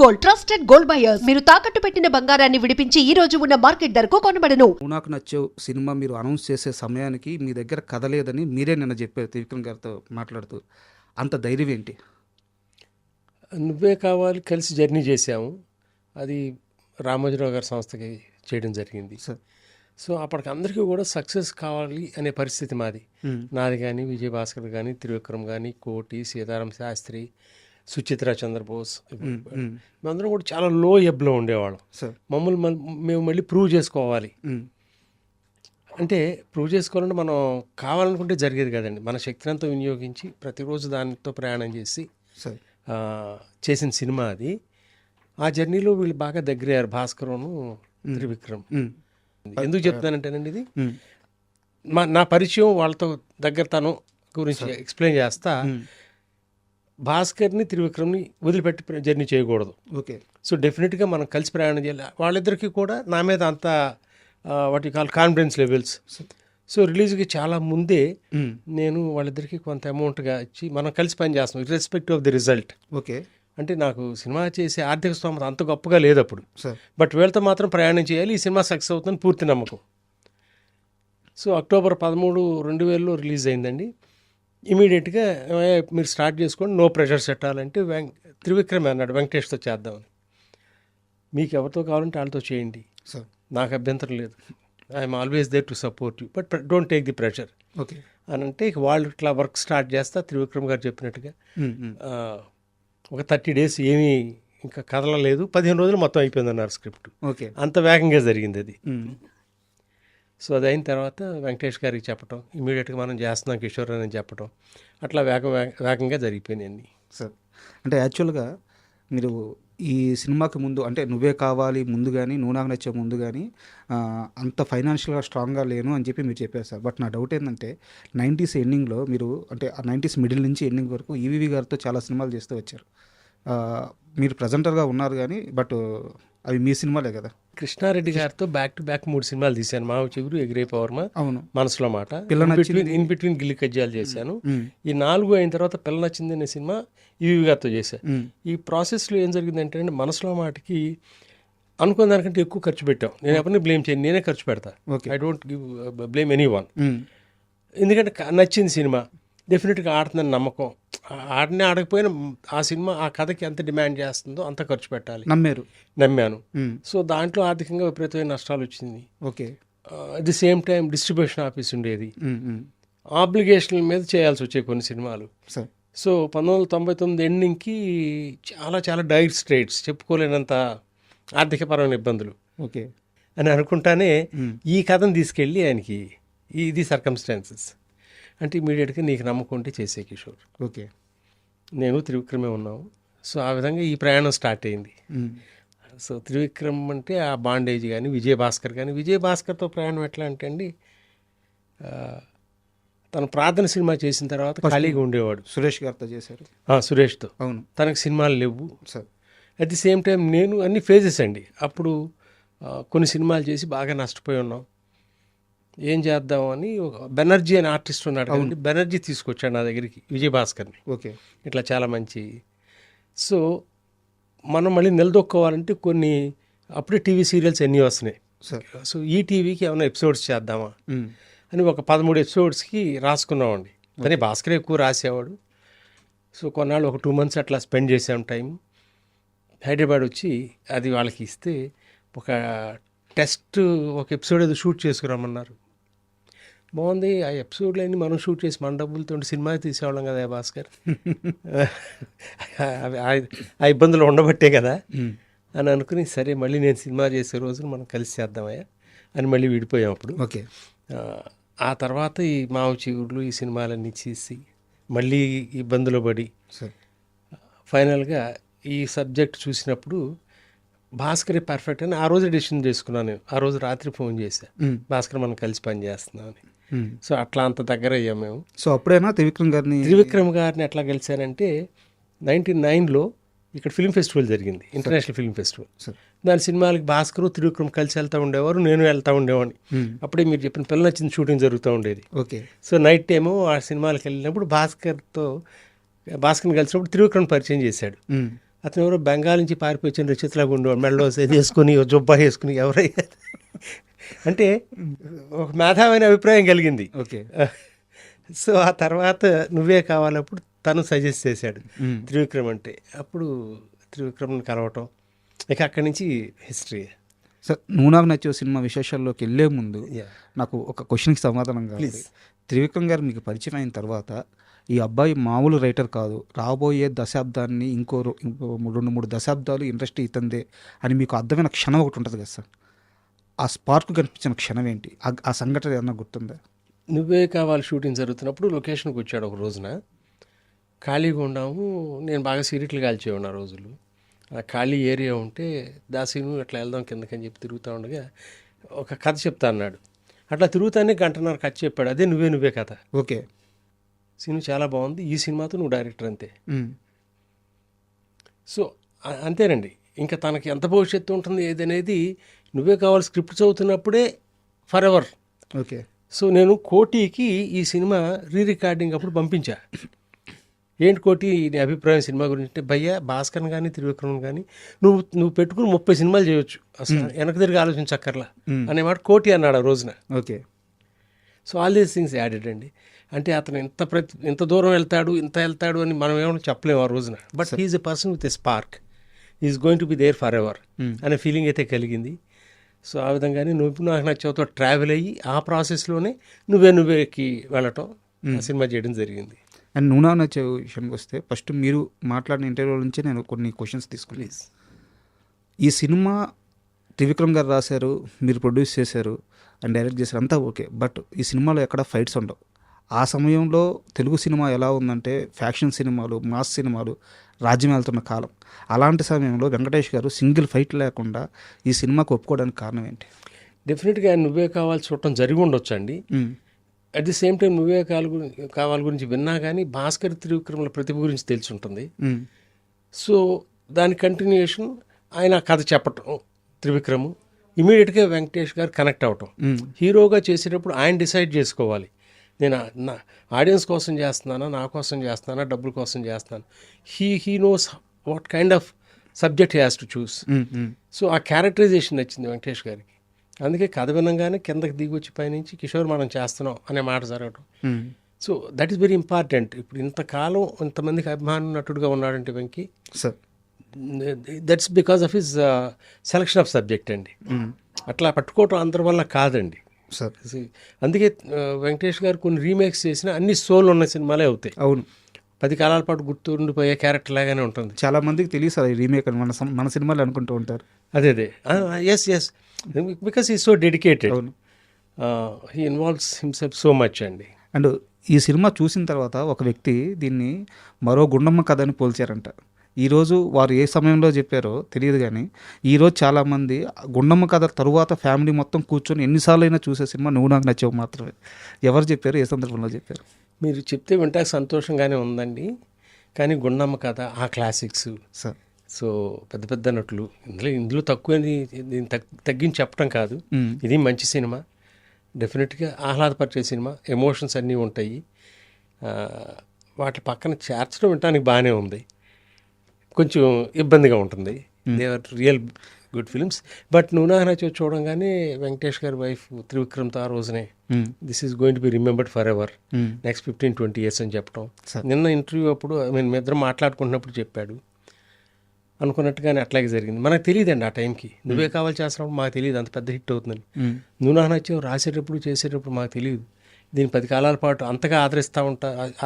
Gold, trusted gold buyers. మీరు తాకట్టు పెట్టిన బంగారాన్ని విడిపించి ఈ రోజు ఉన్న మార్కెట్ ధరకు కొనబడను. నాకు నచ్చే సినిమా మీరు అనౌన్స్ చేసే సమయానికి మీ దగ్గర కథ లేదని మీరే నిన్న చెప్పారు త్రివిక్రమ్ గారితో మాట్లాడుతూ. అంత ధైర్యం ఏంటి? నువ్వే కావాలి కలిసి జర్నీ చేసాము. అది రామోజీరావు గారి సంస్థకి చేయడం జరిగింది. సో అప్పటికి అందరికీ కూడా సక్సెస్ కావాలి అనే పరిస్థితి మాది. నాది కానీ, విజయభాస్కర్ కానీ, త్రివిక్రమ్ కానీ, కోటి, సీతారాం శాస్త్రి, సుచిత్ర చంద్రబోస్, మేమందరం కూడా చాలా లో ఎబ్లో ఉండేవాళ్ళం. మేము మళ్ళీ ప్రూవ్ చేసుకోవాలి. అంటే ప్రూవ్ చేసుకోవాలంటే మనం కావాలనుకుంటే జరిగేది కదండి. మన శక్తిని అంతా వినియోగించి ప్రతిరోజు దానితో ప్రయాణం చేసి చేసిన సినిమా అది. ఆ జర్నీలో వీళ్ళు బాగా దగ్గరయ్యారు, భాస్కరును త్రివిక్రమ్. ఎందుకు చెప్తానంటేనండి, ఇది నా పరిచయం వాళ్ళతో దగ్గరతనం గురించి ఎక్స్ప్లెయిన్ చేస్తా. భాస్కర్ని, త్రివిక్రమ్ని వదిలిపెట్టి జర్నీ చేయకూడదు. ఓకే. సో డెఫినెట్గా మనం కలిసి ప్రయాణం చేయాలి. వాళ్ళిద్దరికీ కూడా నా మీద అంత వాటి కాల్ కాన్ఫిడెన్స్ లెవెల్స్. సో రిలీజ్కి చాలా ముందే నేను వాళ్ళిద్దరికీ కొంత అమౌంట్గా ఇచ్చి మనం కలిసి పని చేస్తాం, irrespective of the result. Okay. అంటే నాకు సినిమా చేసే ఆర్థిక స్తోమత అంత గొప్పగా లేదు అప్పుడు. బట్ వీళ్ళతో మాత్రం ప్రయాణం చేయాలి, ఈ సినిమా సక్సెస్ అవుతుందని పూర్తి నమ్మకం. సో అక్టోబర్ 13, 2000లో రిలీజ్ అయిందండి. ఇమీడియట్గా మీరు స్టార్ట్ చేసుకోండి, నో ప్రెషర్ పెట్టాలంటే త్రివిక్రమ్ అన్నాడు వెంకటేష్తో చేద్దామని. మీకు ఎవరితో కావాలంటే వాళ్ళతో చేయండి, నాకు అభ్యంతరం లేదు, I'm always there to support you, but don't take the pressure. Okay. అని అంటే వాళ్ళు ఇట్లా వర్క్ స్టార్ట్ చేస్తా. త్రివిక్రమ్ గారు చెప్పినట్టుగా ఒక 30 days ఏమీ ఇంకా కదలలేదు, 15 రోజులు మొత్తం అయిపోయిందన్నారు స్క్రిప్ట్. ఓకే. అంత వేగంగా జరిగింది అది. సో అది అయిన తర్వాత వెంకటేష్ గారికి చెప్పటం, ఇమీడియట్గా మనం చేస్తున్నాం కిషోర్ అని చెప్పటం, అట్లా వేగంగా జరిగిపోయినాయి అన్నీ. సార్, అంటే యాక్చువల్గా మీరు ఈ సినిమాకి ముందు, అంటే నువ్వే కావాలి ముందు కానీ, నువ్వు నాకు నచ్చే ముందు కానీ అంత ఫైనాన్షియల్గా స్ట్రాంగ్గా లేను అని చెప్పి మీరు చెప్పారు సార్. బట్ నా డౌట్ ఏంటంటే 90s ఎండింగ్లో మీరు, అంటే ఆ 90s మిడిల్ నుంచి ఎండింగ్ వరకు ఈవీవి గారితో చాలా సినిమాలు చేస్తూ వచ్చారు. మీరు ప్రజెంటర్గా ఉన్నారు కానీ, బట్ అవి మీ సినిమాలే కదా. కృష్ణారెడ్డి గారితో బ్యాక్ టు బ్యాక్ 3 సినిమాలు తీశాను. మావ చిగురు, ఎగిరే పవర్మ, అవును, మనసులో మాట, ఇన్ బిట్వీన్ గిల్లి కజ్జాలు చేశాను. ఈ 4 అయిన తర్వాత పిల్ల నచ్చింది అనే సినిమా ఈవీవి గారితో చేశాను. ఈ ప్రాసెస్లో ఏం జరిగిందంటే అండి, మనసులో మాటకి అనుకున్న దానికంటే ఎక్కువ ఖర్చు పెట్టాం. నేను ఎవరిని బ్లేమ్ చేయను, నేనే ఖర్చు పెడతా. I don't give blame any one. ఎందుకంటే నచ్చింది సినిమా, డెఫినెట్గా ఆడుతుందని నమ్మకం. ఆడకపోయినా ఆ సినిమా ఆ కథకి ఎంత డిమాండ్ చేస్తుందో అంత ఖర్చు పెట్టాలి, నమ్మాను. సో దాంట్లో ఆర్థికంగా విపరీతమైన నష్టాలు వచ్చింది. Okay. At the same time distribution office ఉండేది, ఆబ్లిగేషన్ల మీద చేయాల్సి వచ్చాయి కొన్ని సినిమాలు. సో 1999 ఎండింగ్కి చాలా చాలా డైర్ స్ట్రేట్స్, చెప్పుకోలేనంత ఆర్థికపరమైన ఇబ్బందులు. ఓకే అని అనుకుంటానే ఈ కథను తీసుకెళ్ళి ఆయనకి, ఇది సర్కమ్స్టాన్సెస్ అంటే ఇమీడియట్గా నీకు నమ్మకం ఉంటే చేసే కిషోర్. ఓకే. నేను త్రివిక్రమే ఉన్నాము. సో ఆ విధంగా ఈ ప్రయాణం స్టార్ట్ అయింది. సో త్రివిక్రమ్ అంటే ఆ బాండేజ్ కానీ, విజయభాస్కర్ కానీ. విజయభాస్కర్తో ప్రయాణం ఎట్లా అంటే అండి, తను ప్రార్థన సినిమా చేసిన తర్వాత ఖాళీగా ఉండేవాడు. సురేష్ గారితో చేశారు. సురేష్తో. అవును. తనకు సినిమాలు లేవు sir. At the same time నేను అన్ని ఫేజెస్ అండి. అప్పుడు కొన్ని సినిమాలు చేసి బాగా నష్టపోయి ఉన్నాం. ఏం చేద్దామని బెనర్జీ అనే ఆర్టిస్ట్ ఉన్నాడు కదండి, బెనర్జీ తీసుకొచ్చాడు నా దగ్గరికి విజయభాస్కర్ని. ఓకే. ఇట్లా చాలా మంచి. సో మనం మళ్ళీ నిలదొక్కోవాలంటే కొన్ని అప్పుడే టీవీ సీరియల్స్ ఎన్ని వస్తున్నాయి. సో ఈ టీవీకి ఏమైనా ఎపిసోడ్స్ చేద్దామా అని ఒక 13 ఎపిసోడ్స్కి రాసుకున్నామండి. కానీ భాస్కర్ ఎక్కువ రాసేవాడు. సో కొన్నాళ్ళు ఒక 2 months అట్లా స్పెండ్ చేసాం టైం. హైదరాబాద్ వచ్చి అది వాళ్ళకి ఇస్తే ఒక టెస్ట్, ఒక ఎపిసోడ్ ఏదో షూట్ చేసుకురామన్నారు. బాగుంది, ఆ ఎపిసోడ్లో అన్ని మనం షూట్ చేసి మన డబ్బులతో సినిమా తీసేవాళ్ళం కదా భాస్కర్, ఆ ఇబ్బందులు ఉండబట్టే కదా అని అనుకుని, సరే మళ్ళీ నేను సినిమా చేసే రోజున మనం కలిసి చేద్దామయ్యా అని మళ్ళీ విడిపోయాం అప్పుడు. ఓకే. ఆ తర్వాత ఈ మావ చిగుర్లు, ఈ సినిమాలన్నీ చేసి మళ్ళీ ఇబ్బందులు పడి ఫైనల్గా ఈ సబ్జెక్ట్ చూసినప్పుడు భాస్కరే పర్ఫెక్ట్ అని ఆ రోజు డెసిషన్ చేసుకున్నాను నేను. ఆ రోజు రాత్రి ఫోన్ చేశా, భాస్కర్ మనం కలిసి పని చేస్తున్నామని. సో అట్లా అంత దగ్గర అయ్యాం మేము. సో అప్పుడైనా త్రివిక్రమ్ గారిని ఎట్లా కలిశానంటే 99లో ఇక్కడ ఫిల్మ్ ఫెస్టివల్ జరిగింది, ఇంటర్నేషనల్ ఫిల్మ్ ఫెస్టివల్. దాని సినిమాలకి భాస్కర్, త్రివిక్రమ్ కలిసి వెళ్తూ ఉండేవారు, నేను వెళ్తూ ఉండేవాడిని. అప్పుడే మీరు చెప్పిన పిల్ల నచ్చిన షూటింగ్ జరుగుతూ ఉండేది. ఓకే. సో నైట్ టైము ఆ సినిమాలకు వెళ్ళినప్పుడు భాస్కర్ని కలిసినప్పుడు త్రివిక్రమ్ పరిచయం చేశాడు. అతను ఎవరో బెంగాల్ నుంచి పారిపోయి వచ్చిన రచితలాగా ఉండేవాడు, మెడలో వేసుకుని జుబ్బా వేసుకుని ఎవరయ్యా అంటే ఒక మేధావైన అభిప్రాయం కలిగింది. ఓకే. సో ఆ తర్వాత నువ్వే కావాలప్పుడు తను సజెస్ట్ చేశాడు త్రివిక్రమ్ అంటే. అప్పుడు త్రివిక్రమ్ని కలవటం, ఇక అక్కడి నుంచి హిస్టరీ. సార్, నువ్వు నాకు నచ్చే సినిమా విశేషాల్లోకి వెళ్ళే ముందు నాకు ఒక క్వశ్చన్కి సమాధానం కావాలి. Please. త్రివిక్రమ్ గారు మీకు పరిచయం అయిన తర్వాత ఈ అబ్బాయి మామూలు రైటర్ కాదు, రాబోయే దశాబ్దాన్ని ఇంకో 2-3 దశాబ్దాలు ఇండస్ట్రీ ఇతందే అని మీకు అర్థమైన క్షణం ఒకటి ఉంటుంది కదా సార్, ఆ స్పార్క్ కనిపించిన క్షణం ఏంటి? ఆ సంఘటన ఏమన్నా గుర్తుందా? నువ్వే కావాలి షూటింగ్ జరుగుతున్నప్పుడు లొకేషన్కి వచ్చాడు ఒక రోజున. ఖాళీగా ఉన్నాము, నేను బాగా సీరియట్లు కాల్చేవాడిని ఆ రోజులు. ఆ ఖాళీ ఏరియా ఉంటే దాసీను అట్లా వెళ్దాం కిందకని చెప్పి తిరుగుతూ ఉండగా ఒక కథ చెప్తా అన్నాడు. అట్లా తిరుగుతానే 1.5 గంట కథ చెప్పాడు. అదే నువ్వే కథ. ఓకే. సినిమా చాలా బాగుంది, ఈ సినిమాతో నువ్వు డైరెక్టర్ అంతే. మ్మ్. సో అంతేనండి. ఇంకా తనకి ఎంత భవిష్యత్తు ఉంటుంది ఏదనేది నువ్వే కావాలి స్క్రిప్ట్ చదువుతున్నప్పుడే ఫర్ ఎవర్. ఓకే. సో నేను కోటికి ఈ సినిమా రికార్డింగ్ అప్పుడు పంపించా. ఏంటి కోటి నీ అభిప్రాయం సినిమా గురించి అంటే, భయ్యా భాస్కర్ కానీ త్రివిక్రమ్ కానీ నువ్వు పెట్టుకుని 30 సినిమాలు చేయొచ్చు, అసలు వెనక తిరిగి ఆలోచించక్కర్లా అనే మాట కోటి అన్నాడు ఆ రోజున. Okay. So all these things added అండి. అంటే అతను ఎంత దూరం వెళ్తాడు అని మనం ఏమైనా చెప్పలేము ఆ రోజున. But he's a person with a spark, is going to be there forever అనే ఫీలింగ్ అయితే కలిగింది. సో ఆ విధంగానే నువ్వు నాకు నచ్చవుతో ట్రావెల్ అయ్యి ఆ ప్రాసెస్లోనే నువ్వేకి వెళ్ళటం, ఆ సినిమా చేయడం జరిగింది. అండ్ నువ్వు నాకు నచ్చే విషయానికి వస్తే, ఫస్ట్ మీరు మాట్లాడిన ఇంటర్వ్యూ నుంచి నేను కొన్ని క్వశ్చన్స్ తీసుకుని, ప్లీజ్. ఈ సినిమా త్రివిక్రమ్ గారు రాశారు, మీరు ప్రొడ్యూస్ చేశారు అండ్ డైరెక్ట్ చేశారు, అంతా ఓకే. బట్ ఈ సినిమాలో ఎక్కడ ఫైట్స్ ఉండవు. ఆ సమయంలో తెలుగు సినిమా ఎలా ఉందంటే ఫ్యాక్షన్ సినిమాలు, మాస్ సినిమాలు రాజ్యం వెళ్తున్న కాలం. అలాంటి సమయంలో వెంకటేష్ గారు సింగిల్ ఫైట్ లేకుండా ఈ సినిమాకు ఒప్పుకోవడానికి కారణం ఏంటి? డెఫినెట్గా నువ్వే కావాలి చూడటం జరిగి ఉండొచ్చు అండి. అట్ ది సేమ్ టైం నువ్వే కావాలి గురించి విన్నా కానీ భాస్కర్ త్రివిక్రమల ప్రతిభ గురించి తెలిసి ఉంటుంది. సో దాని కంటిన్యూషన్ ఆయన కథ చెప్పటం త్రివిక్రము, ఇమీడియట్గా వెంకటేష్ గారు కనెక్ట్ అవటం. హీరోగా చేసేటప్పుడు ఆయన డిసైడ్ చేసుకోవాలి, నేను నా ఆడియన్స్ కోసం చేస్తున్నానా, నా కోసం చేస్తున్నానా, డబ్బుల కోసం చేస్తున్నాను. He knows what kind of subject he has to choose. So ఆ క్యారెక్టరైజేషన్ నచ్చింది వెంకటేష్ గారికి. అందుకే కథ వినంగానే కిందకి దిగి వచ్చి పైనుంచి కిషోర్ మనం చేస్తున్నాం అనే మాట జరగటం. So that is very important. ఇప్పుడు ఇంతకాలం ఇంతమందికి అభిమాన నటుడుగా ఉన్నాడంటే Venky, sir, that's because of his selection of subject అండి. అట్లా పట్టుకోవటం అందరి వల్ల కాదండి సార్. అందుకే వెంకటేష్ గారు కొన్ని రీమేక్స్ చేసిన అన్ని సోల్ ఉన్న సినిమాలే అవుతాయి. అవును, 10 కాలాల పాటు గుర్తుండిపోయే క్యారెక్టర్ లాగానే ఉంటుంది. చాలా మందికి తెలియదు సార్ ఈ రీమేక్ అని, మన సినిమాలు అనుకుంటూ ఉంటారు. అదే ఎస్ బికాస్ ఈ సో డెడికేటెడ్, అవును, he involves himself so much అండి. అండ్ ఈ సినిమా చూసిన తర్వాత ఒక వ్యక్తి దీన్ని మరో గుండమ్మ కథ అని పోల్చారంట. ఈరోజు వారు ఏ సమయంలో చెప్పారో తెలియదు కానీ ఈరోజు చాలామంది గుండమ్మ కథ తరువాత ఫ్యామిలీ మొత్తం కూర్చొని ఎన్నిసార్లు అయినా చూసే సినిమా నువ్వు నాకు నచ్చావు మాత్రమే. ఎవరు చెప్పారు, ఏ సందర్భంలో చెప్పారు? మీరు చెప్తే వింటాక సంతోషంగానే ఉందండి. కానీ గుండమ్మ కథ ఆ క్లాసిక్స్ సార్. సో పెద్ద నటులు ఇందులో తక్కువ దీన్ని తగ్గించి చెప్పడం కాదు. ఇది మంచి సినిమా, డెఫినెట్గా ఆహ్లాదపరిచే సినిమా, ఎమోషన్స్ అన్నీ ఉంటాయి. వాటి పక్కన చేర్చడం వినడానికి బాగానే ఉంది, కొంచెం ఇబ్బందిగా ఉంటుంది. They are real good films. But నువ్వు నాకు నచ్చి చూడంగానే వెంకటేష్ గారి వైఫ్ త్రివిక్రమ్తో ఆ రోజునే this is going to be remembered for ever, next 15-20 years అని చెప్పడం. నిన్న ఇంటర్వ్యూ అప్పుడు మీ ఇద్దరం మాట్లాడుకుంటున్నప్పుడు చెప్పాడు. అనుకున్నట్టుగానే అట్లాగే జరిగింది. మనకు తెలియదండి ఆ టైంకి. నువ్వే కావాలి చేస్తున్నప్పుడు మాకు తెలియదు అంత పెద్ద హిట్ అవుతుందని. నువ్వు నాకు నచ్చావు రాసేటప్పుడు చేసేటప్పుడు మాకు తెలియదు దీన్ని 10 కాలాల పాటు అంతగా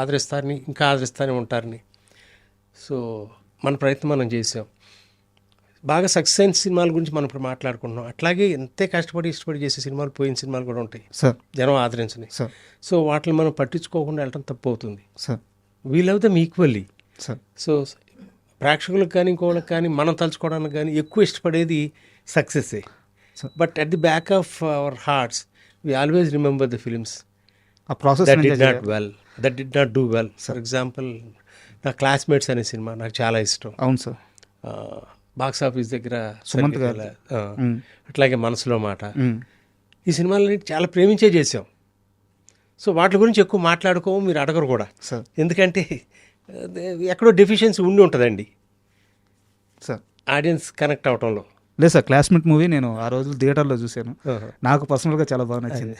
ఆదరిస్తారని, ఇంకా ఆదరిస్తూనే ఉంటారని. సో మన ప్రయత్నం మనం చేసాం. బాగా సక్సెస్ అయిన సినిమాల గురించి మనం ఇప్పుడు మాట్లాడుకుంటున్నాం. అట్లాగే ఎంతే ఇష్టపడి చేసే సినిమాలు, పోయిన సినిమాలు కూడా ఉంటాయి సార్, జనం ఆదరించని. సార్, సో వాటిని మనం పట్టించుకోకుండా వెళ్ళటం తప్పు అవుతుంది. Sir, we love them equally. Sir, so ప్రేక్షకులకు కానీ ఇంకోళ్ళకి కానీ మనం తలుచుకోవడానికి కానీ ఎక్కువ ఇష్టపడేది సక్సెస్సే. But at the back of our hearts we always remember the films ఆ process that did not do well. For example నా క్లాస్మేట్స్ అనే సినిమా నాకు చాలా ఇష్టం. అవును సార్. బాక్స్ ఆఫీస్ దగ్గర సుమంత్ గారు, అట్లాగే మనసులో మాట, ఈ సినిమాలని చాలా ప్రేమించే చేసాం. సో వాటి గురించి ఎక్కువ మాట్లాడుకోము, మీరు అడగరు కూడా. ఎందుకంటే ఎక్కడో డెఫిషియన్సీ ఉండి ఉంటుందండి. సార్ ఆడియన్స్ కనెక్ట్ అవటంలో. లేదు సార్, క్లాస్మేట్ మూవీ నేను ఆ రోజు థియేటర్లో చూశాను. నాకు పర్సనల్గా చాలా బాగా నచ్చింది.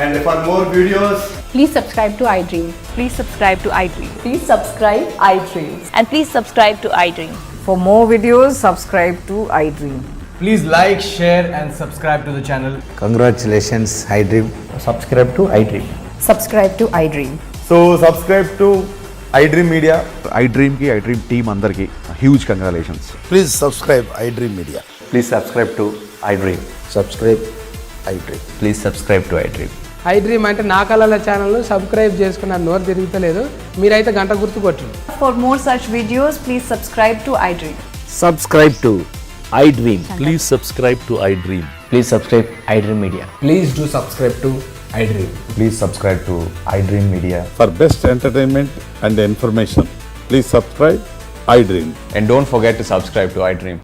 And for more videos, Please subscribe to iDream. Please subscribe to iDream. Please subscribe iDream. And please subscribe to iDream. For more videos, subscribe to iDream. please like, share, and subscribe to the channel. Congratulations, iDream. Subscribe to iDream. Subscribe to iDream. So, subscribe to iDream Media. iDream team అందరికి huge congratulations. Please subscribe iDream Media. Please subscribe to iDream. Subscribe iDream. Please subscribe to iDream. iDream అంటే నా కళల ఛానల్ను subscribe చేసుకున్న నోరు తిరుగుతలేదు. మీరైతే గంట గుర్తు కొట్టండి. For more such videos, please subscribe to iDream. Subscribe to iDream. Please subscribe to iDream. Please subscribe iDream Media. Please do subscribe to iDream. Please subscribe to iDream Media. For best entertainment and information, please subscribe iDream. And don't forget to subscribe to iDream.